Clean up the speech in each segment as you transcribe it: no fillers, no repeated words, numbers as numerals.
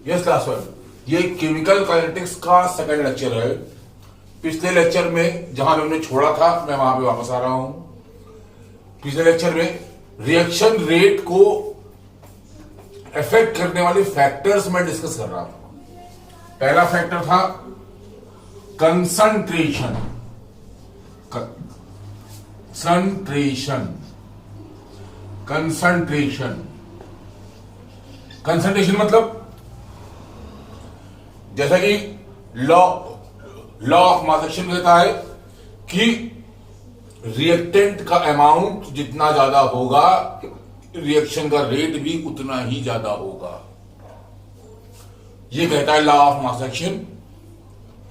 Yes class one, ये chemical kinetics का second lecture है। पिछले लेक्चर में जहां हमने छोड़ा था मैं वहां पे वापस आ रहा हूं। पिछले लेक्चर में रिएक्शन रेट को अफेक्ट करने वाले फैक्टर्स में डिस्कस कर रहा था। पहला फैक्टर था कंसंट्रेशन। कंसंट्रेशन मतलब जैसा कि लॉ ऑफ मास एक्शन कहता है कि रिएक्टेंट का अमाउंट जितना ज्यादा होगा रिएक्शन का रेट भी उतना ही ज्यादा होगा, ये कहता है लॉ ऑफ मास एक्शन।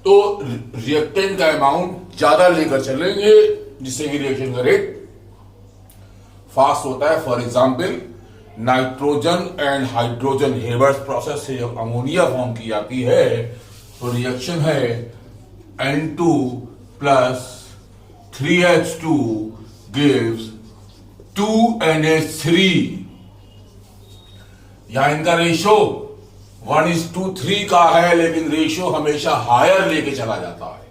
तो रिएक्टेंट का अमाउंट ज्यादा लेकर चलेंगे जिससे कि रिएक्शन का रेट फास्ट होता है। For example nitrogen and hydrogen Haber's process से जब अमोनिया फॉर्म की जाती है तो रिएक्शन है N2 plus 3H2 gives 2NH3। यहां इनका रेशो 1:3 का है, लेकिन रेशो हमेशा हायर लेके चला जाता है।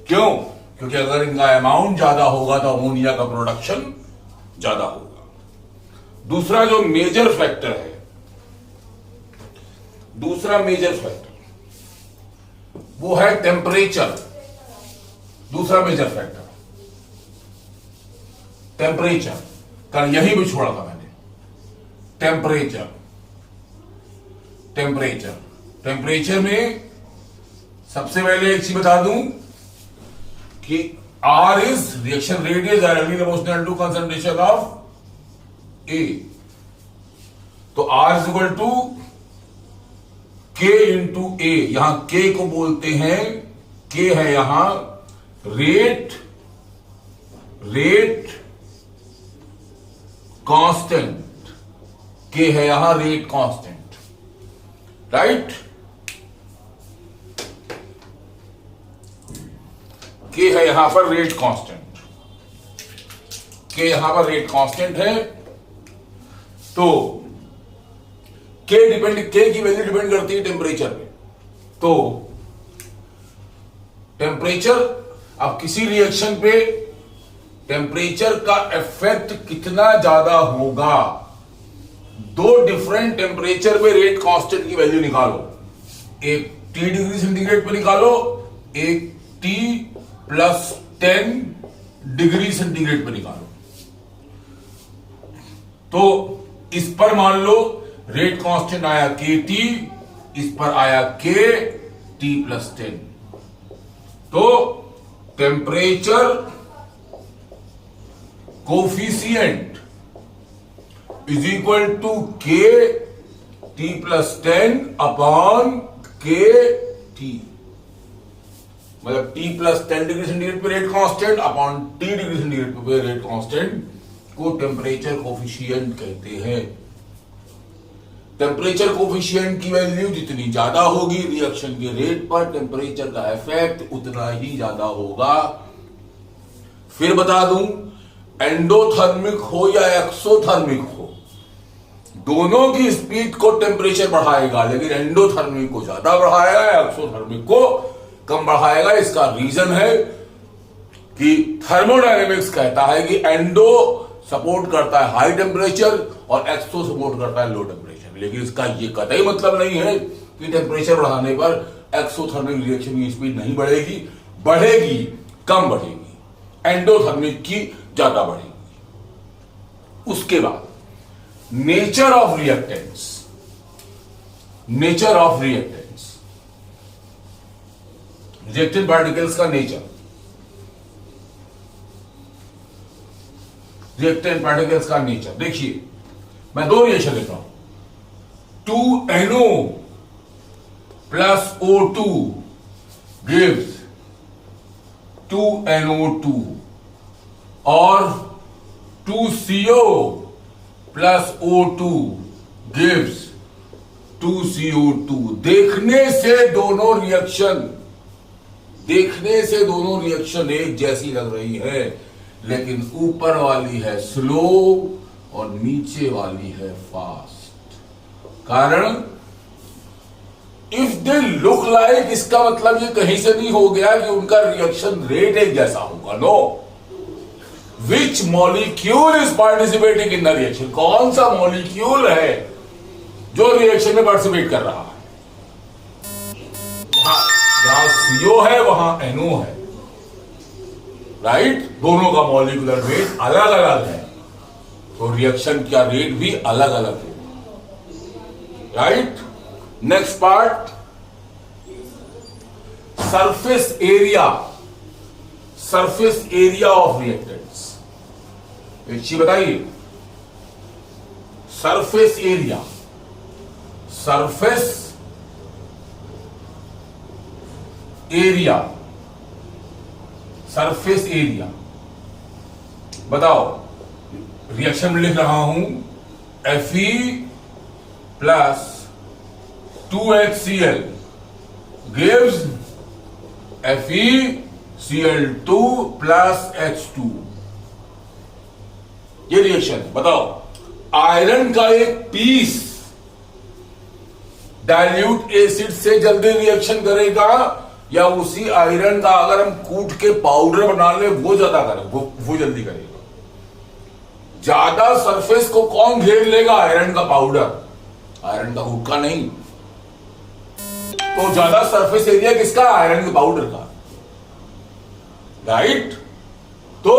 क्यों? क्योंकि अगर इनका अमाउंट ज्यादा होगा तो अमोनिया का प्रोडक्शन ज्यादा होगा। दूसरा जो मेजर फैक्टर है, वो है टेम्परेचर। दूसरा मेजर फैक्टर टेम्परेचर, कल यही भी छोड़ा था मैंने। टेम्परेचर में सबसे पहले एक चीज बता दूं कि R is reaction rate is directly proportional to concentration of A। तो R is equal to K into A। यहां K को बोलते हैं, K है यहां रेट कांस्टेंट। K है यहां रेट कांस्टेंट, राइट। K है यहां पर रेट कांस्टेंट, K यहां पर रेट कांस्टेंट है। तो K की वैल्यू डिपेंड करती है टेम्परेचर पे। तो टेम्परेचर, अब किसी रिएक्शन पे टेम्परेचर का इफेक्ट कितना ज्यादा होगा, दो डिफरेंट टेम्परेचर पे रेट कांस्टेंट की वैल्यू निकालो। एक T डिग्री सेंटीग्रेड पे निकालो, एक T प्लस 10 डिग्री सेंटीग्रेड पे निकालो। तो इस पर मान लो रेट कांस्टेंट आया KT, इस पर आया K T प्लस 10। तो temperature coefficient is equal to K T plus 10 upon K T। मतलब T प्लस 10 डिग्री सेंटीग्रेड पे rate constant upon T degree centigrade पे रेट कांस्टेंट को टेम्परेचर कोफिशिएंट कहते हैं। टेम्परेचर कोफिशिएंट की वैल्यू जितनी ज्यादा होगी रिएक्शन के रेट पर टेम्परेचर का इफेक्ट उतना ही ज्यादा होगा। फिर बता दूं, एंडोथर्मिक हो या एक्सोथर्मिक हो, दोनों की स्पीड को टेम्परेचर बढ़ाएगा, लेकिन एंडोथर्मिक को ज्यादा बढ़ाएगा, एक्सोथर्मिक को कम बढ़ाएगा। इसका रीजन है कि थर्मोडायनेमिक्स कहता है कि एंडो सपोर्ट करता है हाई टेम्परेचर और एक्सो सपोर्ट करता है लो टेम्परेचर। लेकिन इसका ये कतई मतलब नहीं है कि टेम्परेचर बढ़ाने पर एक्सोथर्मिक रिएक्शन की स्पीड नहीं बढ़ेगी, बढ़ेगी, कम बढ़ेगी, एंडोथर्मिक की ज्यादा बढ़ेगी। उसके बाद nature of reactants. Reactant particles का नेचर, देखिए मैं दो रिएक्शन लेता हूं। 2NO plus O2 gives 2NO2 और 2CO plus O2 gives 2CO2। देखने से दोनों रिएक्शन एक जैसी लग रही है, लेकिन ऊपर वाली है स्लो और नीचे वाली है फास्ट। कारण इफ दे लुक लाइक, इसका मतलब ये कहीं से नहीं हो गया कि उनका रिएक्शन रेट एक जैसा होगा। No, which molecule is participating in the reaction, कौन सा मॉलिक्यूल है जो रिएक्शन में पार्टिसिपेट कर रहा है। जहां CO है वहां NO है, राइट। दोनों का मॉलिक्यूलर वेट अलग अलग है, तो रिएक्शन का रेट भी अलग अलग होगा, right. Next part, surface area, surface area of reactants. एक चीज बताइए, surface area, surface area, surface area बताओ। रिएक्शन में लिख रहा हूं Fe plus 2HCl gives FeCl2 plus H2। ये रिएक्शन बताओ, आयरन का एक पीस डाइल्यूट एसिड से जल्दी रिएक्शन करेगा या उसी आयरन का अगर हम कूट के पाउडर बना ले वो ज्यादा करेगा, वो जल्दी करेगा। ज्यादा सरफेस को कौन घेर लेगा? आयरन का पाउडर, आयरन का हुक्का नहीं। तो ज्यादा सरफेस एरिया किसका? आयरन के पाउडर का, राइट। तो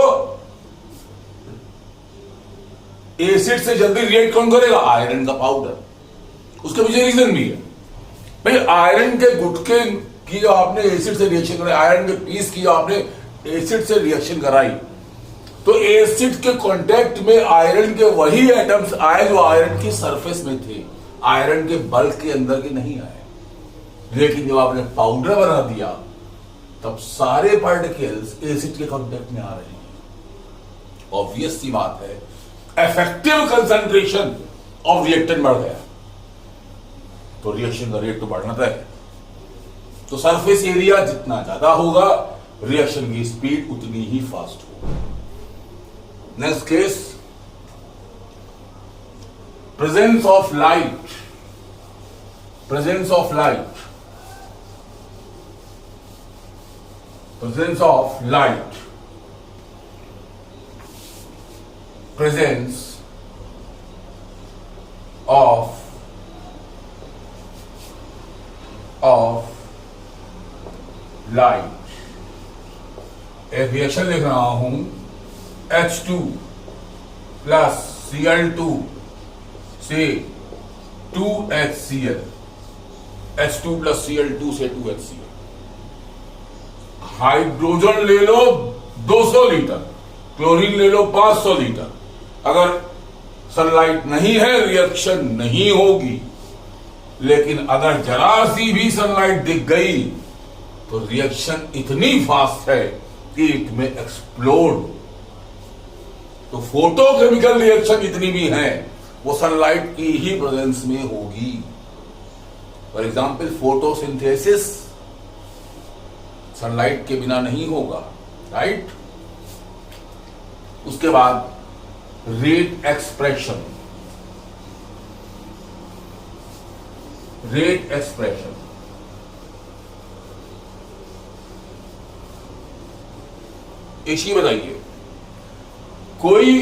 एसिड से जल्दी रिएक्ट कौन करेगा? आयरन का पाउडर। उसके पीछे रीजन भी है भाई, आयरन के गुटके की आपने एसिड से रिएक्शन कराई, आयरन के पीस की आपने एसिड से रिएक्शन कराई, तो एसिड के कांटेक्ट में आयरन के वही एटम्स आए जो आयरन की सरफेस में थे, आयरन के बल्क के अंदर के नहीं आए। लेकिन जब आपने पाउडर बना दिया तब सारे पार्टिकल्स एसिड के कांटेक्ट में आ रहे हैं। ऑब्वियस सी बात है, इफेक्टिव कंसंट्रेशन ऑफ रिएक्टेंट बढ़ गया, तो रिएक्शन का रेट तो बढ़ना तय है। तो सरफेस एरिया जितना ज्यादा होगा, रिएक्शन की स्पीड उतनी ही फास्ट होगी। Next case, presence of light, presence of light, presence of light, presence of light. एक रिएक्शन लिख रहा हूं, H2 प्लस Cl2 से 2HCl, H2 प्लस Cl2 से 2HCl। हाइड्रोजन ले लो 200 लीटर, क्लोरीन ले लो 500 लीटर। अगर सनलाइट नहीं है रिएक्शन नहीं होगी, लेकिन अगर जरा सी भी सनलाइट दिख गई तो रिएक्शन इतनी फास्ट है कि इट में एक्सप्लोड। तो फोटोकेमिकल रिएक्शन जितनी भी है वो सनलाइट की ही प्रेजेंस में होगी। फॉर एग्जाम्पल फोटोसिंथेसिस सनलाइट के बिना नहीं होगा, राइट। उसके बाद रेट एक्सप्रेशन, रेट एक्सप्रेशन। इसी बताइए, कोई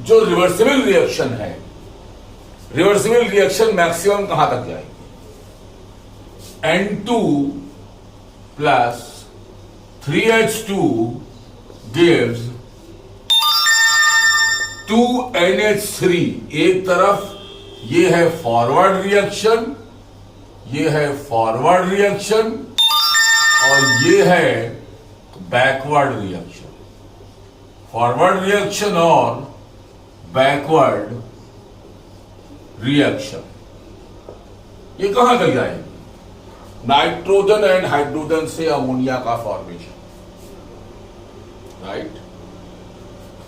जो रिवर्सिबल रिएक्शन है, रिवर्सिबल रिएक्शन मैक्सिमम कहां तक जाएगी? N2 plus 3H2 gives 2NH3। एक तरफ ये है फॉरवर्ड रिएक्शन, ये है फॉरवर्ड रिएक्शन, और ये है बैकवर्ड रिएक्शन। फॉरवर्ड रिएक्शन और बैकवर्ड रिएक्शन ये कहां तक जाएगी? नाइट्रोजन एंड हाइड्रोजन से अमोनिया का फॉर्मेशन, राइट।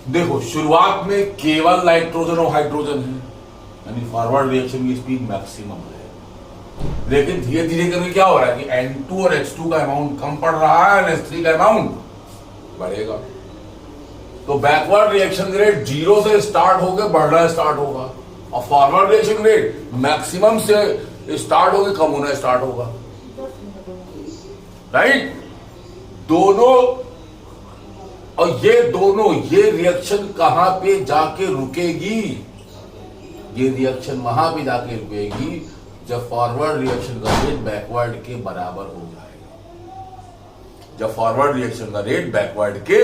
देखो शुरुआत में केवल नाइट्रोजन और हाइड्रोजन है, यानी फॉरवर्ड रिएक्शन की स्पीड मैक्सिमम है। लेकिन धीरे धीरे करके क्या हो रहा है कि N2 और H2 का अमाउंट कम पड़ रहा है, H3 का अमाउंट बढ़ेगा। तो बैकवर्ड रिएक्शन रेट 0 से स्टार्ट होकर बढ़ना स्टार्ट होगा, और फॉरवर्ड रिएक्शन रेट मैक्सिमम से स्टार्ट होगी, कम होना स्टार्ट होगा, राइट। दोनों, और ये रिएक्शन कहां पे जाके रुकेगी? ये रिएक्शन वहां पे जाके रुकेगी जब फॉरवर्ड रिएक्शन का रेट बैकवर्ड के बराबर हो जाएगा। जब फॉरवर्ड रिएक्शन का रेट बैकवर्ड के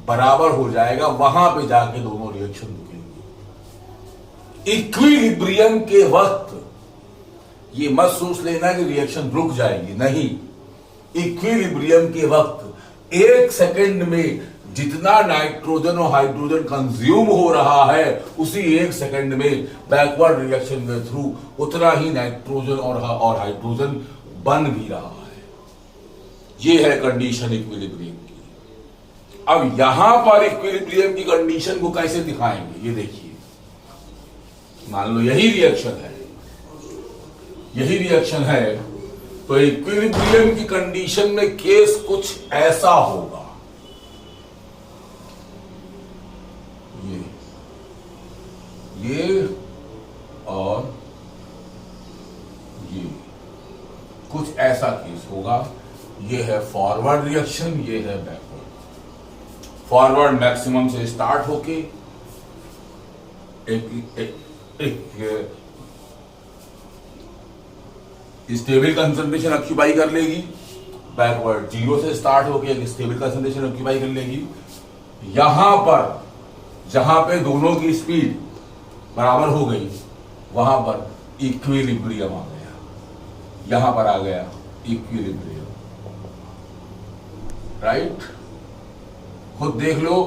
बराबर हो जाएगा, वहां पे जाके दोनों रिएक्शन रुकेंगे। इक्विलिब्रियम के वक्त ये मत सोच लेना कि रिएक्शन रुक जाएगी, नहीं। इक्विलिब्रियम के वक्त 1 सेकेंड में जितना नाइट्रोजन और हाइड्रोजन कंज्यूम हो रहा है, उसी 1 सेकेंड में बैकवर्ड रिएक्शन के थ्रू उतना ही नाइट्रोजन और हाइड्रोजन बन भी रहा है। यह है कंडीशन इक्विलिब्रियम की। अब यहां पर इक्विलिब्रियम की कंडीशन को कैसे दिखाएंगे? ये देखिए, मान लो यही रिएक्शन है, तो इक्विलिब्रियम की कंडीशन में केस कुछ ऐसा होगा। ये और ये कुछ ऐसा केस होगा। ये है फॉरवर्ड रिएक्शन, ये है बैकवर्ड। फॉरवर्ड मैक्सिमम से स्टार्ट होके एक स्टेबल कंसंट्रेशन ऑक्यूपाई कर लेगी। बैकवर्ड 0 से स्टार्ट होके एक स्टेबल कंसंट्रेशन ऑक्यूपाई कर लेगी। यहां पर जहां पे दोनों की स्पीड बराबर हो गई, वहां पर इक्विलिब्रियम आ गया। यहां पर आ गया इक्विलिब्रियम, राइट। खुद देख लो,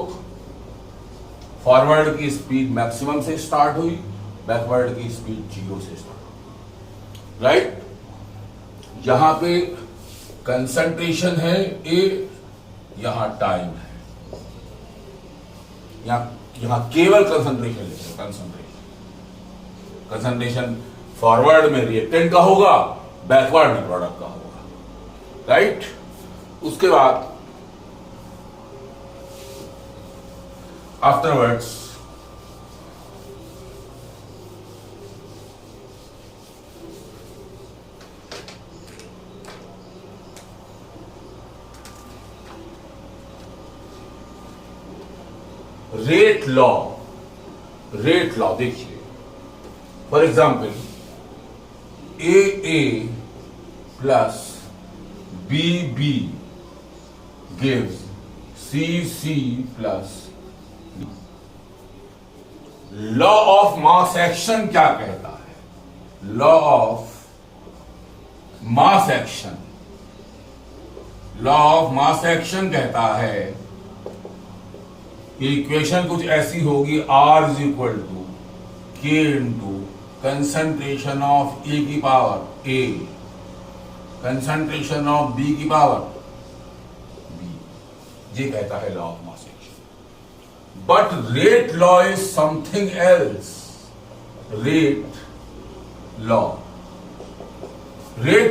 फॉरवर्ड की स्पीड मैक्सिमम से स्टार्ट हुई, बैकवर्ड की स्पीड 0 से स्टार्ट, राइट। यहां पे कंसंट्रेशन है ए, यहां टाइम है। यहां केवल कंसंट्रेशन लेते, कंसंट्रेशन फॉरवर्ड में रिएक्टेंट का होगा, बैकवर्ड में प्रोडक्ट का होगा, राइट। उसके बाद आफ्टरवर्ड्स रेट लॉ देखिए। For example, A plus B gives C plus. Law of mass action क्या कहता है? लॉ ऑफ मास एक्शन कहता है कि इक्वेशन कुछ ऐसी होगी, R is equal to K into concentration of A की power A, concentration of B की पावर बी। ये कहता है law of mass action. But rate law is something else. Rate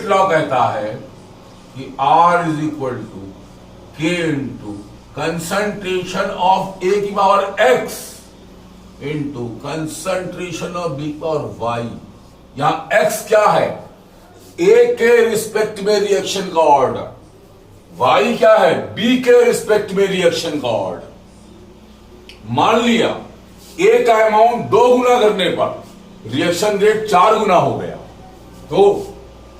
law कहता है कि R is equal to K into concentration of A की power x into concentration of B की power y। यहां x क्या है? ए के रिस्पेक्ट में रिएक्शन का ऑर्डर, y क्या है? बी के रिस्पेक्ट में रिएक्शन का ऑर्डर। मान लिया ए का अमाउंट 2 गुना करने पर रिएक्शन रेट 4 गुना हो गया, तो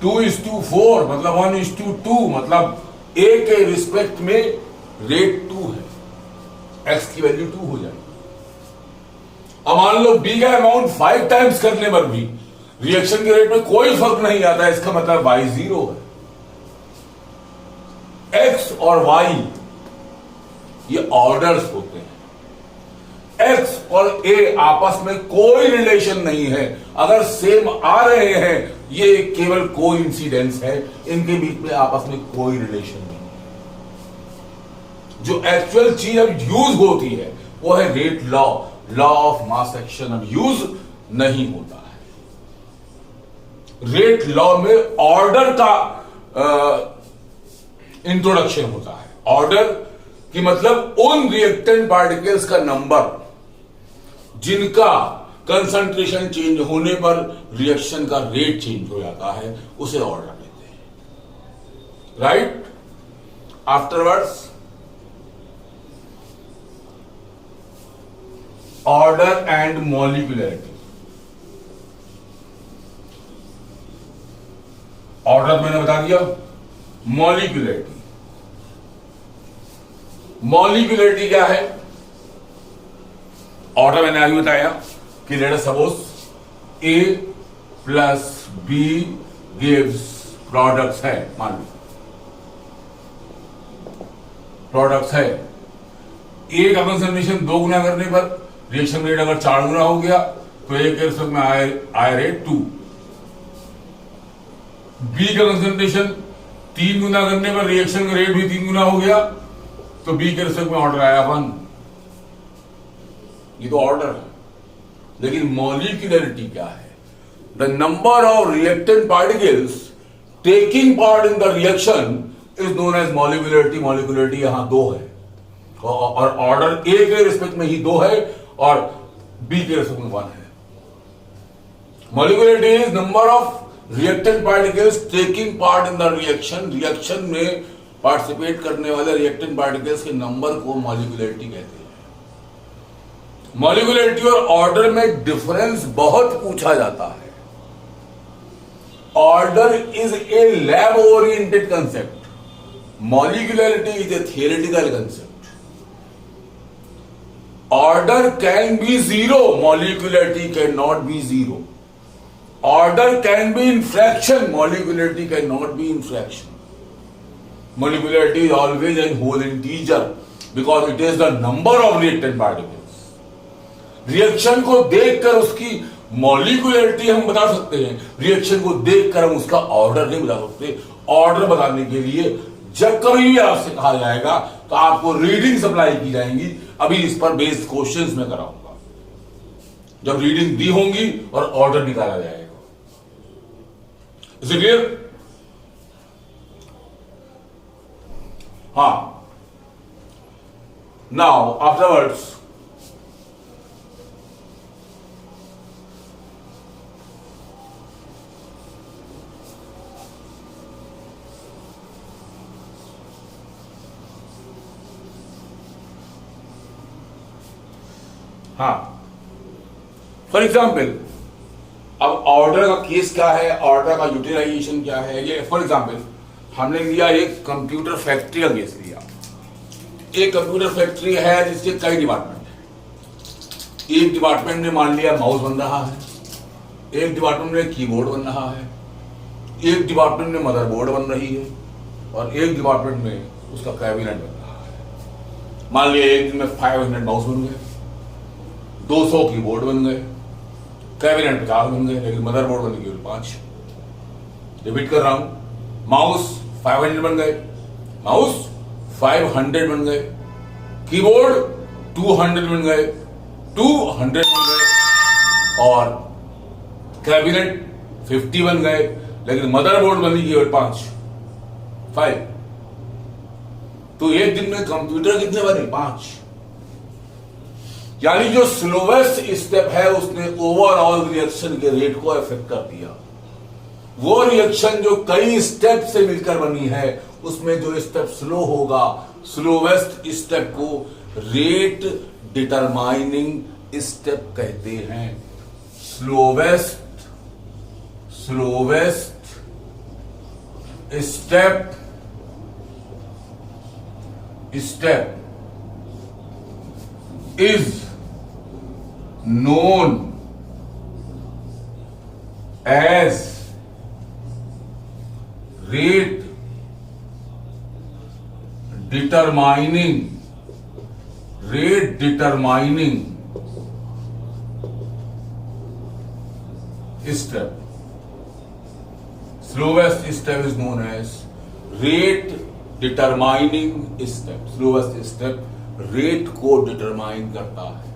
2:4 मतलब 1:2 मतलब ए के रिस्पेक्ट में रेट 2 है, x की वैल्यू 2 हो जाएगी। अब मान लो बी का अमाउंट 5 टाइम्स करने पर भी रिएक्शन के रेट में कोई फर्क नहीं आता, इसका मतलब y 0 है। x और y ये ऑर्डर्स होते हैं। x और a आपस में कोई रिलेशन नहीं है। अगर सेम आ रहे हैं, ये केवल कोइंसिडेंस है, इनके बीच में आपस में कोई रिलेशन नहीं। जो एक्चुअल चीज अब यूज होती है वो है rate law of mass action अब यूज नहीं होता है। रेट लॉ में ऑर्डर का इंट्रोडक्शन होता है। ऑर्डर की मतलब उन रिएक्टेंट पार्टिकल्स का नंबर जिनका कंसंट्रेशन चेंज होने पर रिएक्शन का रेट चेंज हो जाता है, उसे ऑर्डर कहते हैं, right. Afterwards order and molecularity. Order मैंने बता दिया, मॉलिक्यूलरिटी। मॉलिक्यूलरिटी क्या है? ऑर्डर मैंने अभी बताया कि लेट अस सपोज ए प्लस बी गिव्स प्रोडक्ट्स है, मान लो प्रोडक्ट्स है। ए का कंसंट्रेशन 2 गुना करने पर रिएक्शन रेट अगर 4 गुना हो गया तो ए के रिस्पेक्ट में आई रेट 2। बी का कंसंट्रेशन 3 गुना करने पर रिएक्शन का रेट भी 3 गुना हो गया तो बी के रिस्पेक्ट में ऑर्डर आया 1। ये तो ऑर्डर है, लेकिन मॉलिक्यूलरिटी क्या है? The number of reactant particles taking part in the reaction is known as molecularity. Molecularity यहां 2 है और ऑर्डर ए के रिस्पेक्ट में ही 2 है और बी के रिस्पेक्ट में 1 है। Molecularity is number of reactant particles taking part in the reaction. Reaction में पार्टिसिपेट करने वाले रिएक्टेंट पार्टिकल्स के नंबर को मॉलिक्यूलरिटी कहते हैं। मॉलिक्यूलरिटी और ऑर्डर में डिफरेंस बहुत पूछा जाता है। Order is a lab oriented concept, molecularity is a theoretical concept. Order can be zero, molecularity can not be zero. Order can be in fraction, molecularity can not be in fraction. Molecularity is always a whole integer because it is the number of reactant particles. Reaction को देखकर उसकी molecularity हम बता सकते हैं, reaction को देखकर हम उसका ऑर्डर नहीं बता सकते। ऑर्डर बताने के लिए जब कभी भी आपसे कहा जाएगा तो आपको रीडिंग सप्लाई की जाएंगी। अभी इस पर बेस्ड क्वेश्चंस में कराऊंगा, जब रीडिंग दी होंगी और ऑर्डर निकाला जाएगा। Is it clear? हाँ, नाउ आफ्टरवर्ड्स हाँ, फॉर एग्जाम्पल अब ऑर्डर का केस क्या है, ऑर्डर का यूटिलाइजेशन क्या है। ये फॉर एग्जाम्पल हमने लिया एक कंप्यूटर फैक्ट्री का केस लिया। एक कंप्यूटर फैक्ट्री है जिसके कई डिपार्टमेंट है। एक डिपार्टमेंट में मान लिया माउस बन रहा है, एक डिपार्टमेंट में कीबोर्ड बन रहा है, एक डिपार्टमेंट में मदरबोर्ड बन रही है और एक डिपार्टमेंट में उसका कैबिनेट बन रहा है। मान लिया एक दिन में 500 माउस बन गए, 200 कीबोर्ड बन गए, कैबिनेट 50 बन गए, लेकिन मदरबोर्ड बन केवल 5। रिपीट कर रहा हूं, माउस 500 बन गए, माउस 500 बन गए, कीबोर्ड 200 बन गए, 200 बन गए और कैबिनेट 50 बन गए, लेकिन मदरबोर्ड बनी केवल 5। तो एक दिन में कंप्यूटर कितने बने? 5। यानी जो स्लोवेस्ट स्टेप है उसने ओवरऑल रिएक्शन के रेट को इफेक्ट कर दिया। वो रिएक्शन जो कई स्टेप से मिलकर बनी है उसमें जो स्टेप स्लो होगा, स्लोवेस्ट स्टेप को रेट डिटरमाइनिंग स्टेप कहते हैं। Slowest step is known as rate determining step. Slowest step is known as rate determining step. Slowest step rate को डिटरमाइन करता है।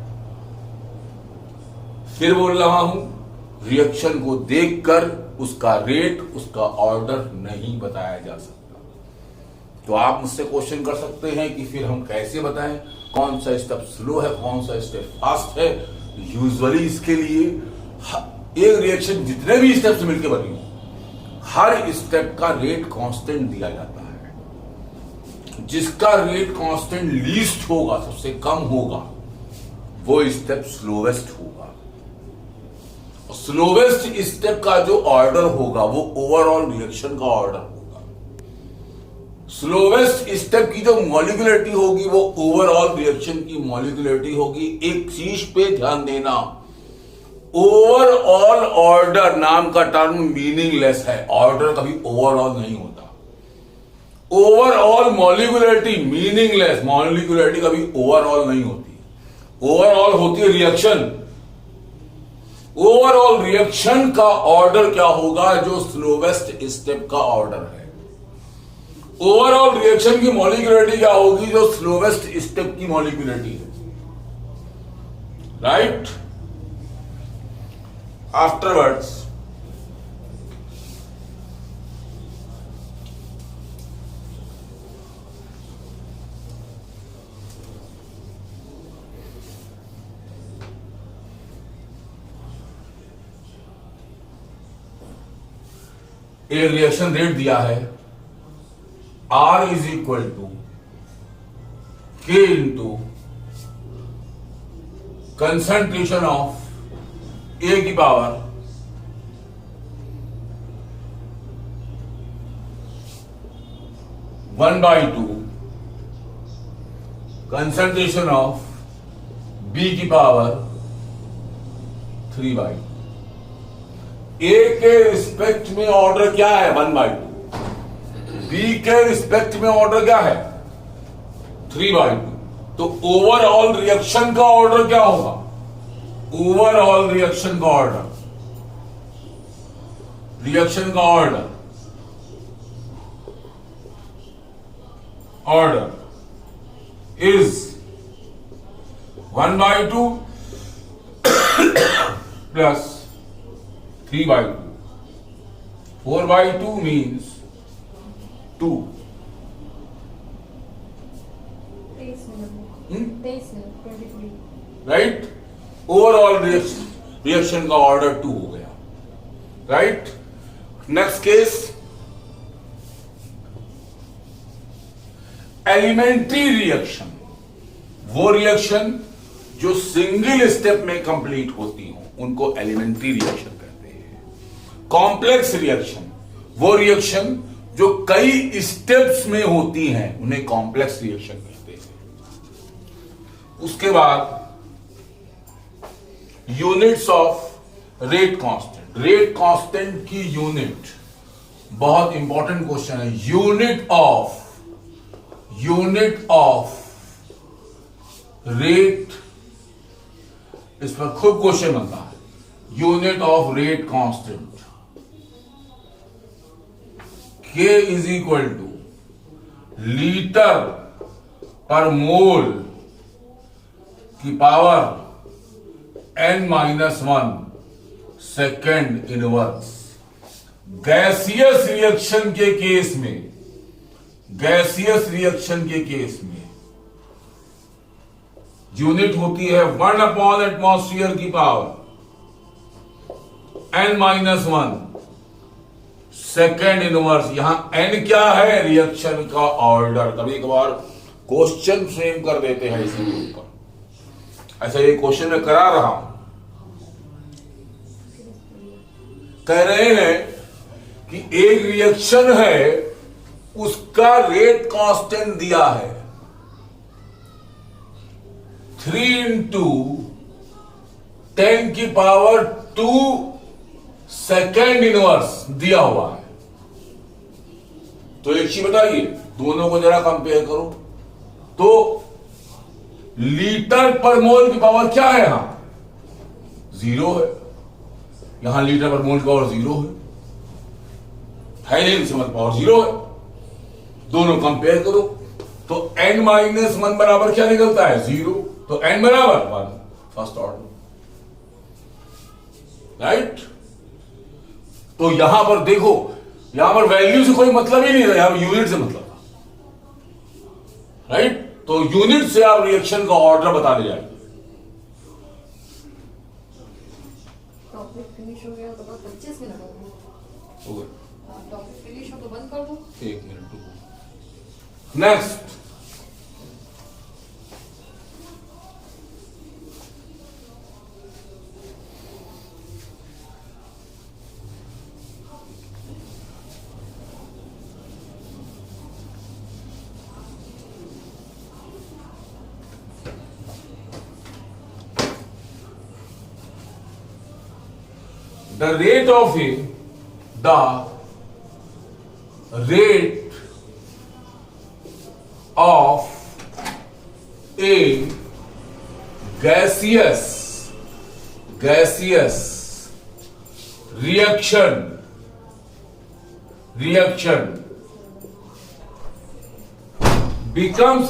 फिर बोल रहा हूं, रिएक्शन को देखकर उसका रेट, उसका ऑर्डर नहीं बताया जा सकता। तो आप मुझसे क्वेश्चन कर सकते हैं कि फिर हम कैसे बताएं, कौन सा स्टेप स्लो है, कौन सा स्टेप फास्ट है। यूजुअली इसके लिए एक रिएक्शन जितने भी स्टेप से मिलकर बनी हो, हर स्टेप का रेट कांस्टेंट दिया जाता है। जिसका रेट कांस्टेंट लीस्ट होगा, सबसे कम होगा, वो स्टेप स्लोवेस्ट होगा। और स्लोवेस्ट स्टेप का जो ऑर्डर होगा वो ओवरऑल रिएक्शन का ऑर्डर होगा। स्लोवेस्ट स्टेप की जो मॉलिक्यूलरिटी होगी वो ओवरऑल रिएक्शन की मॉलिक्यूलरिटी होगी। एक चीज पे ध्यान देना, ओवरऑल ऑर्डर नाम का टर्म मीनिंगलेस है। ऑर्डर कभी ओवरऑल नहीं होता। ओवरऑल मॉलिक्यूलरिटी मीनिंगलेस, मॉलिक्यूलरिटी कभी ओवरऑल नहीं होती। ओवरऑल होती है रिएक्शन। ओवरऑल रिएक्शन का ऑर्डर क्या होगा? जो स्लोवेस्ट स्टेप का ऑर्डर है। ओवरऑल रिएक्शन की मॉलिक्यूलरिटी क्या होगी? जो स्लोवेस्ट स्टेप की मॉलिक्यूलरिटी है। राइट? आफ्टरवर्ड्स एक रिएक्शन रेट दिया है, R is equal to K into concentration of A की power one by two concentration of B की पावर 3 बाई। ए के रिस्पेक्ट में ऑर्डर क्या है? 1/2। बी के रिस्पेक्ट में ऑर्डर क्या है? 3/2। तो ओवरऑल रिएक्शन का ऑर्डर क्या होगा? ओवरऑल रिएक्शन का ऑर्डर, रिएक्शन का order is 1/2 plus 3/2. 4/2 means 2. Right? Overall reaction का order 2 हो गया. Right? Next case. Elementary reaction. वो रिएक्शन जो सिंगल स्टेप में कंप्लीट होती हो उनको एलिमेंट्री रिएक्शन कहते हैं। कॉम्प्लेक्स रिएक्शन, वो रिएक्शन जो कई स्टेप्स में होती हैं उन्हें कॉम्प्लेक्स रिएक्शन कहते हैं। उसके बाद units of rate constant. Rate constant की यूनिट बहुत इंपॉर्टेंट क्वेश्चन है। यूनिट ऑफ रेट, इस पर खूब क्वेश्चन बनता है। Unit of rate constant K is equal two litre पर मोल की power n-1 second inverse. Gaseous reaction के केस में, गैसियस रिएक्शन के केस में यूनिट होती है 1 एटमॉस्फेयर की पावर n-1 सेकेंड इनवर्स। यहां n क्या है? रिएक्शन का ऑर्डर। कभी कभार क्वेश्चन फ्रेम कर देते हैं इसी के ऊपर। ऐसा ये क्वेश्चन मैं करा रहा हूं। कह रहे हैं कि एक रिएक्शन है, उसका रेट कांस्टेंट दिया है 3 × 10⁻² सेकेंड इनवर्स दिया हुआ है। तो एक चीज बताइए, दोनों को जरा कंपेयर करो। तो लीटर पर मोल की पावर क्या है? यहां 0 है, यहां लीटर पर मोल की पावर 0 है नहीं, समझ पावर 0 है। दोनों कंपेयर करो तो n-1 बराबर क्या निकलता है? 0। तो n बराबर 1, फर्स्ट ऑर्डर। राइट? तो यहां पर देखो, यहां पर वैल्यू से कोई मतलब ही नहीं रहा, यहां यूनिट से मतलब। राइट? तो यूनिट से आप रिएक्शन का ऑर्डर बता दे जाएंगे। फिनिश हो गया तो बस 25 मिनट हो गए। हो गया, टॉपिक फिनिश हो तो बंद कर दो। 1 मिनट रुको। Next, the rate of a gaseous reaction becomes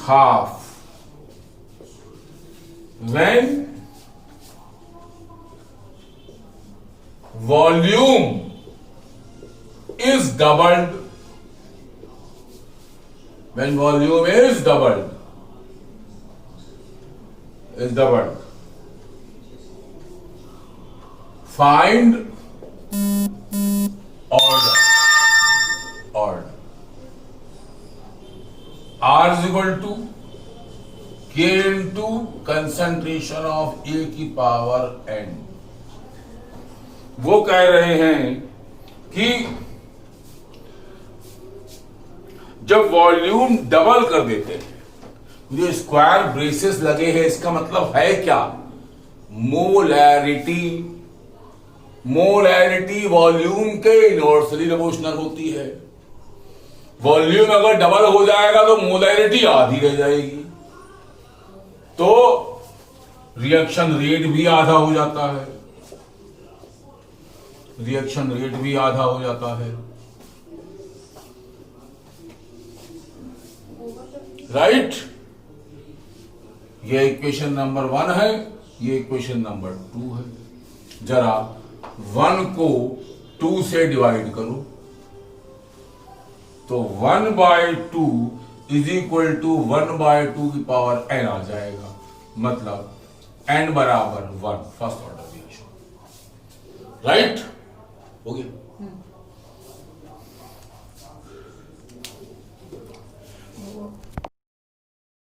half when volume is doubled. Find order. R is equal to K into concentration of A की पावर n। वो कह रहे हैं कि जब वॉल्यूम डबल कर देते हैं, ये स्क्वायर ब्रेसेस लगे हैं, इसका मतलब है क्या? मोलैरिटी वॉल्यूम के इनवर्सली प्रोपोर्शनल होती है। वॉल्यूम अगर डबल हो जाएगा तो मोलैरिटी आधी रह जाएगी, तो रिएक्शन रेट भी आधा हो जाता है। राइट? ये इक्वेशन नंबर 1 है, ये इक्वेशन नंबर 2 है। जरा 1 को 2 से डिवाइड करो तो 1/2 इज इक्वल टू 1/2 की पावर n आ जाएगा, मतलब n बराबर 1, फर्स्ट ऑर्डर रिएक्शन। राइट? हो गया।